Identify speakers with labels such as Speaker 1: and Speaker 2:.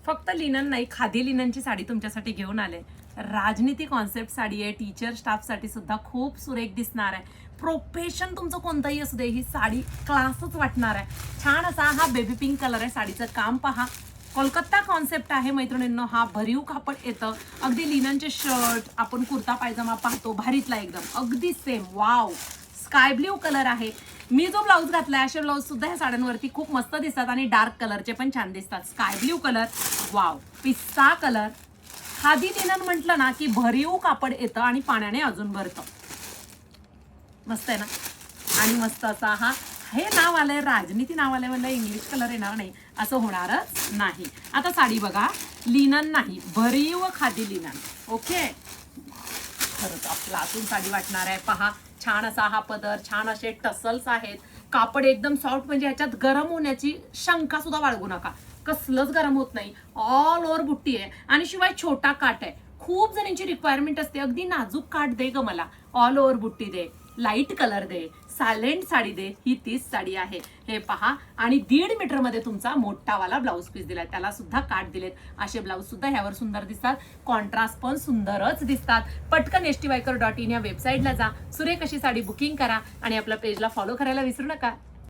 Speaker 1: फक्त लिनन नाही, खादी लिननची साडी तुमच्यासाठी घेऊन आले. राजनीती कॉन्सेप्ट साडी आहे, टीचर स्टाफसाठी सुद्धा खूप सुरेख दिसणार आहे. प्रोफेशन तुमचं कोणतंही असू दे, ही साडी क्लासच वाटणार आहे. छान असा हा बेबी पिंक कलर आहे. साडीचं काम पहा, कोलकाता कॉन्सेप्ट आहे मैत्रिणींनो. हा भरीव कापड येतं, अगदी लिननचे शर्ट, आपण कुर्ता पायजामा पाहतो भारीतला एकदम अगदी same. Wow, sky blue colour आहे. मी जो ब्लाऊज घातलाय असे ब्लाऊज सुद्धा ह्या साड्यांवरती खूप मस्त दिसतात आणि डार्क कलरचे पण छान दिसतात. स्काय ब्ल्यू कलर, वाव, पिस्ता कलर. खादी लिनन म्हटलं ना की भरीव कापड येतं आणि पाण्याने अजून भरतं. मस्त आहे ना. आणि मस्त असा हा, हे नाव आलंय राजनीती नाव आलंय म्हणलं इंग्लिश कलर येणार नाही असं होणारच नाही. आता साडी बघा, लिनन नाही, भरीव खादी लिनन. ओके, खरंच आपला आतून साडी वाटणार आहे. पहा, छान असा हा पदर, छान असे टसल्स आहेत, कापड एकदम सॉफ्ट, म्हणजे ह्याच्यात गरम होण्याची शंका सुद्धा बाळगू नका. कसलंच गरम होत नाही. ऑल ओव्हर बुट्टी आहे आणि शिवाय छोटा काट आहे. खूप जणांची रिक्वायरमेंट असते, अगदी नाजूक काट दे ग मला, ऑल ओव्हर बुट्टी दे, लाईट कलर दे, सायलेंट साडी दे. ही तीच साडी आहे. हे पहा, आणि 1.5 मीटर मध्ये तुमचा मोठावाला ब्लाऊज पीस दिलाय, त्याला सुद्धा काट दिलेत. असे ब्लाऊज सुद्धा ह्यावर सुंदर दिसतात, कॉन्ट्रास्ट पण सुंदरच दिसतात. पटकन styvaikar.in या वेबसाईटला जा, सुरेख अशी साडी बुकिंग करा आणि आपल्या पेजला फॉलो करायला विसरू नका.